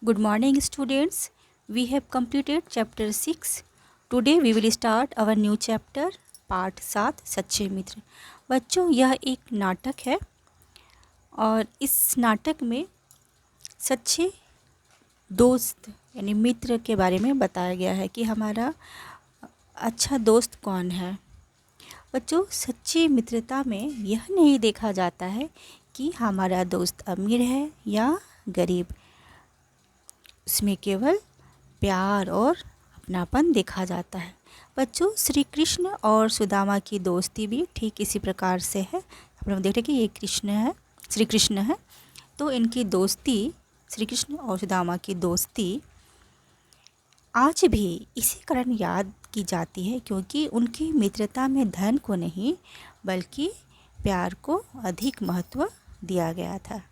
Good morning, students. We have completed chapter 6. Today we will start our new chapter, part 7 सच्चे मित्र। बच्चों, यह एक नाटक है और इस नाटक में सच्चे दोस्त यानी मित्र के बारे में बताया गया है कि हमारा अच्छा दोस्त कौन है। बच्चों, सच्ची मित्रता में यह नहीं देखा जाता है कि हमारा दोस्त अमीर है या गरीब। उसमें केवल प्यार और अपनापन देखा जाता है। बच्चों, श्री कृष्ण और सुदामा की दोस्ती भी ठीक इसी प्रकार से है। आप लोग देख रहे हैं कि ये कृष्ण है, श्री कृष्ण है, तो इनकी दोस्ती, श्री कृष्ण और सुदामा की दोस्ती आज भी इसी कारण याद की जाती है क्योंकि उनकी मित्रता में धन को नहीं बल्कि प्यार को अधिक महत्व दिया गया था।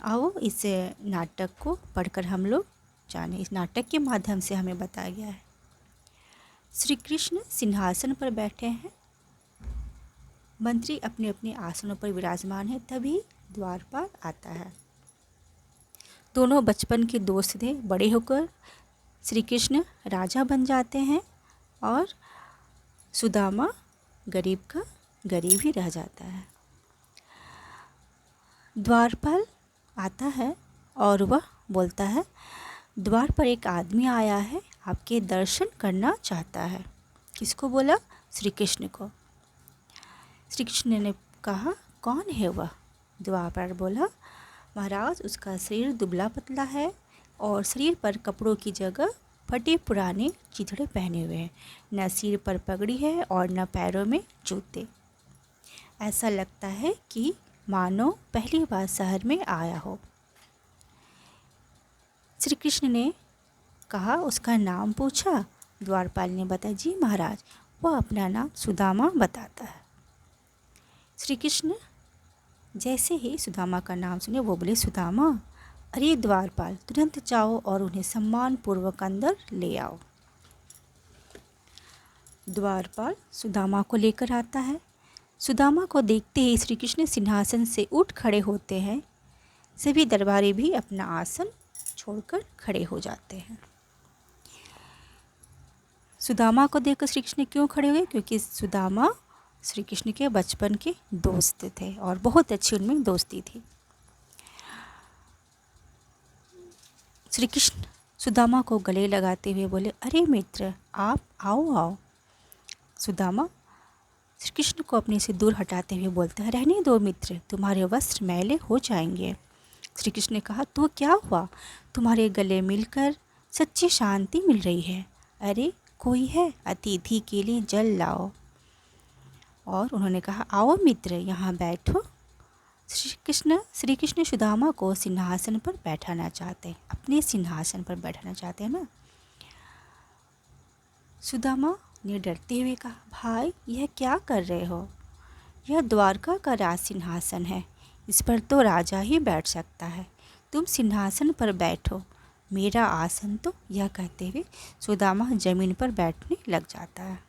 आओ इस नाटक को पढ़कर हम लोग जाने। इस नाटक के माध्यम से हमें बताया गया है। श्री कृष्ण सिंहासन पर बैठे हैं, मंत्री अपने अपने आसनों पर विराजमान है। तभी द्वारपाल आता है। दोनों बचपन के दोस्त थे। बड़े होकर श्री कृष्ण राजा बन जाते हैं और सुदामा गरीब का गरीब ही रह जाता है। द्वारपाल आता है और वह बोलता है, द्वार पर एक आदमी आया है, आपके दर्शन करना चाहता है। किसको बोला? श्री कृष्ण को। श्री कृष्ण ने कहा, कौन है वह? द्वारपाल बोला, महाराज, उसका शरीर दुबला पतला है और शरीर पर कपड़ों की जगह फटे पुराने चिथड़े पहने हुए हैं। न सिर पर पगड़ी है और न पैरों में जूते। ऐसा लगता है कि मानो पहली बार शहर में आया हो। श्री कृष्ण ने कहा, उसका नाम पूछा। द्वारपाल ने बताया, जी महाराज, वह अपना नाम सुदामा बताता है। श्री कृष्ण जैसे ही सुदामा का नाम सुने वो बोले, सुदामा? अरे द्वारपाल, तुरंत जाओ और उन्हें सम्मान पूर्वक अंदर ले आओ। द्वारपाल सुदामा को लेकर आता है। सुदामा को देखते ही श्री कृष्ण सिंहासन से उठ खड़े होते हैं। सभी दरबारी भी अपना आसन छोड़कर खड़े हो जाते हैं। सुदामा को देखकर श्री कृष्ण क्यों खड़े हुए? क्योंकि सुदामा श्री कृष्ण के बचपन के दोस्त थे और बहुत अच्छी उनमें दोस्ती थी। श्री कृष्ण सुदामा को गले लगाते हुए बोले, अरे मित्र, आप आओ आओ। सुदामा श्री कृष्ण को अपने से दूर हटाते हुए बोलते हैं, रहने दो मित्र, तुम्हारे वस्त्र मैले हो जाएंगे। श्री कृष्ण ने कहा, तो क्या हुआ? तुम्हारे गले मिलकर सच्ची शांति मिल रही है। अरे कोई है? अतिथि के लिए जल लाओ। और उन्होंने कहा, आओ मित्र, यहाँ बैठो। श्री कृष्ण सुदामा को सिंहासन पर बैठाना चाहते हैं, अपने सिंहासन पर बैठाना चाहते हैं ना। सुदामा ने डरते हुए कहा, भाई यह क्या कर रहे हो? यह द्वारका का राज सिंहासन है, इस पर तो राजा ही बैठ सकता है। तुम सिंहासन पर बैठो, मेरा आसन तो। यह कहते हुए सुदामा जमीन पर बैठने लग जाता है।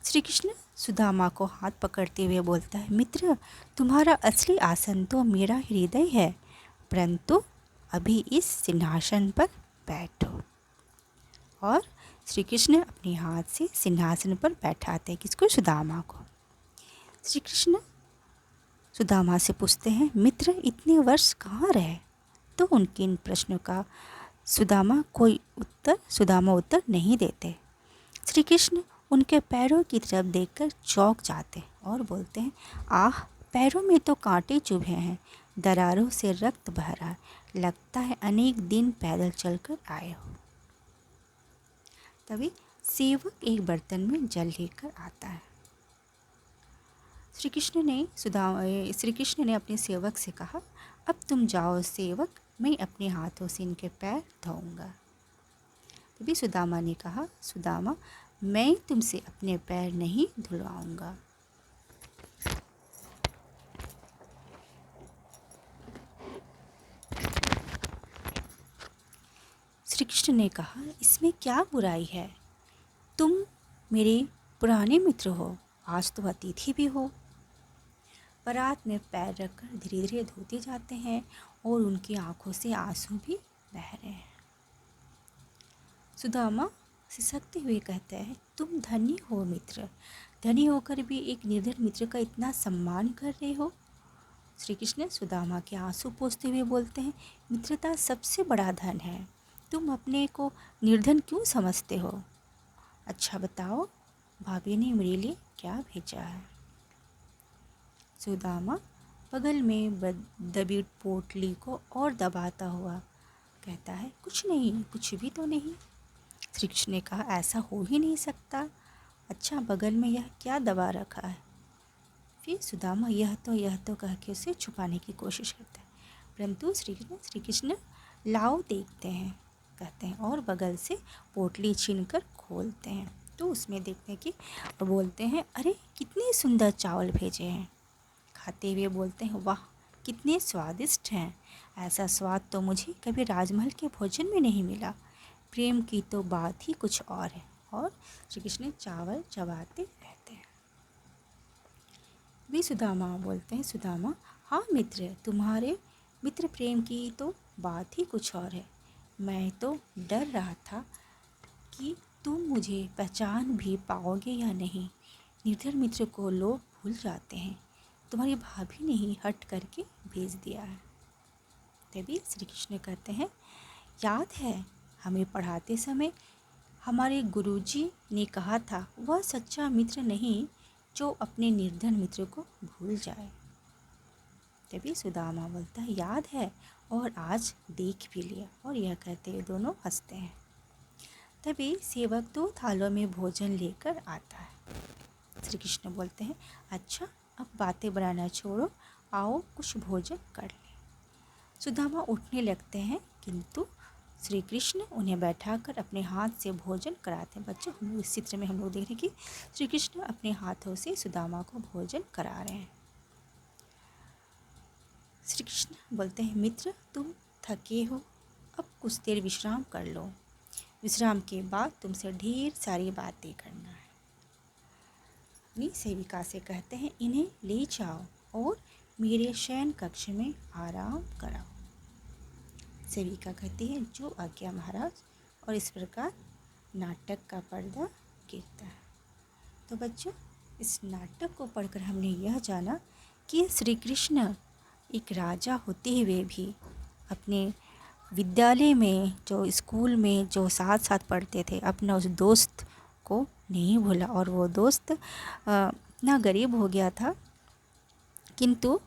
श्री कृष्ण सुदामा को हाथ पकड़ते हुए बोलता है, मित्र, तुम्हारा असली आसन तो मेरा हृदय है, परंतु अभी इस सिंहासन पर बैठो। और श्री कृष्ण अपने हाथ से सिंहासन पर बैठाते हैं किसको? सुदामा को। श्री कृष्ण सुदामा से पूछते हैं, मित्र, इतने वर्ष कहाँ रहे? तो उनके इन प्रश्नों का सुदामा उत्तर नहीं देते। श्री कृष्ण उनके पैरों की तरफ देखकर चौंक जाते और बोलते हैं, आह, पैरों में तो कांटे चुभे हैं, दरारों से रक्त बह रहा है, लगता है अनेक दिन पैदल चलकर आए हो। तभी सेवक एक बर्तन में जल लेकर आता है। श्री कृष्ण ने अपने सेवक से कहा, अब तुम जाओ सेवक, मैं अपने हाथों से इनके पैर धोऊंगा। तभी सुदामा ने कहा, सुदामा, मैं तुमसे अपने पैर नहीं धुलवाऊंगा। श्री कृष्ण ने कहा, इसमें क्या बुराई है? तुम मेरे पुराने मित्र हो, आज तो अतिथि भी हो। परात में पैर रखकर धीरे धीरे धोते जाते हैं और उनकी आंखों से आंसू भी बह रहे हैं। सुदामा सिसकते हुए कहता है, तुम धनी हो मित्र, धनी होकर भी एक निर्धन मित्र का इतना सम्मान कर रहे हो। श्री कृष्ण सुदामा के आंसू पोंछते हुए बोलते हैं, मित्रता सबसे बड़ा धन है, तुम अपने को निर्धन क्यों समझते हो? अच्छा बताओ, भाभी ने मेरे लिए क्या भेजा है? सुदामा बगल में दबी पोटली को और दबाता हुआ कहता है, कुछ नहीं, कुछ भी तो नहीं। श्री कृष्ण ने कहा, ऐसा हो ही नहीं सकता। अच्छा, बगल में यह क्या दबा रखा है? फिर सुदामा यह तो कह के उसे छुपाने की कोशिश करता है, परंतु श्री कृष्ण लाओ देखते हैं कहते हैं और बगल से पोटली छीनकर खोलते हैं तो उसमें देखते हैं कि बोलते हैं, अरे कितने सुंदर चावल भेजे हैं। खाते हुए बोलते हैं, वाह कितने स्वादिष्ट हैं, ऐसा स्वाद तो मुझे कभी राजमहल के भोजन में नहीं मिला। प्रेम की तो बात ही कुछ और है। और श्री कृष्ण चावल चबाते रहते हैं। भी सुदामा बोलते हैं, सुदामा हाँ मित्र, तुम्हारे मित्र प्रेम की तो बात ही कुछ और है। मैं तो डर रहा था कि तुम मुझे पहचान भी पाओगे या नहीं। निर्धन मित्र को लोग भूल जाते हैं, तुम्हारी भाभी ने ही हट करके भेज दिया है। तभी श्री कृष्ण कहते हैं, याद है हमें पढ़ाते समय हमारे गुरुजी ने कहा था, वह सच्चा मित्र नहीं जो अपने निर्धन मित्र को भूल जाए। तभी सुदामा बोलता है, याद है और आज देख भी लिया। और यह कहते हुए दोनों हंसते हैं। तभी सेवक 2 थालों में भोजन लेकर आता है। श्री कृष्ण बोलते हैं, अच्छा अब बातें बनाना छोड़ो, आओ कुछ भोजन कर लें। सुदामा उठने लगते हैं, किंतु श्री कृष्ण उन्हें बैठाकर अपने हाथ से भोजन कराते हैं। बच्चों, हम लोग इस चित्र में हम लोग देख रहे हैं कि श्री कृष्ण अपने हाथों से सुदामा को भोजन करा रहे हैं। श्री कृष्ण बोलते हैं, मित्र तुम थके हो, अब कुछ देर विश्राम कर लो। विश्राम के बाद तुमसे ढेर सारी बातें करना है। अपनी सेविका से कहते हैं, इन्हें ले जाओ और मेरे शयन कक्ष में आराम कराओ। सेविका कहती है, जो आज्ञा महाराज। और इस प्रकार नाटक का पर्दा गिरता है। तो बच्चों, इस नाटक को पढ़कर हमने यह जाना कि श्री कृष्ण एक राजा होते हुए भी अपने विद्यालय में, जो स्कूल में जो साथ साथ पढ़ते थे, अपना उस दोस्त को नहीं भूला। और वो दोस्त इतना गरीब हो गया था, किंतु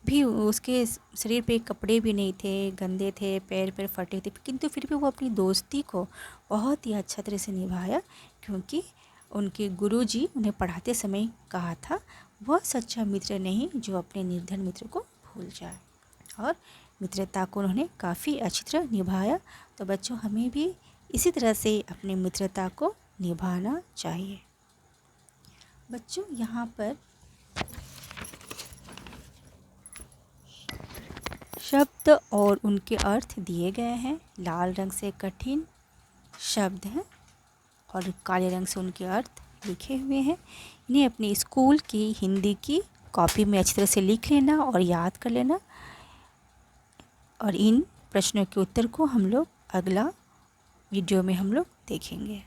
भी उसके शरीर पे कपड़े भी नहीं थे, गंदे थे, पैर फटे थे, किंतु फिर भी वो अपनी दोस्ती को बहुत ही अच्छा तरह से निभाया, क्योंकि उनके गुरुजी उन्हें पढ़ाते समय कहा था, वह सच्चा मित्र नहीं जो अपने निर्धन मित्र को भूल जाए। और मित्रता को उन्होंने काफ़ी अच्छी तरह निभाया। तो बच्चों, हमें भी इसी तरह से अपनी मित्रता को निभाना चाहिए। बच्चों, यहाँ पर शब्द और उनके अर्थ दिए गए हैं। लाल रंग से कठिन शब्द हैं और काले रंग से उनके अर्थ लिखे हुए हैं। इन्हें अपनी स्कूल की हिंदी की कॉपी में अच्छी तरह से लिख लेना और याद कर लेना। और इन प्रश्नों के उत्तर को हम लोग अगला वीडियो में हम लोग देखेंगे।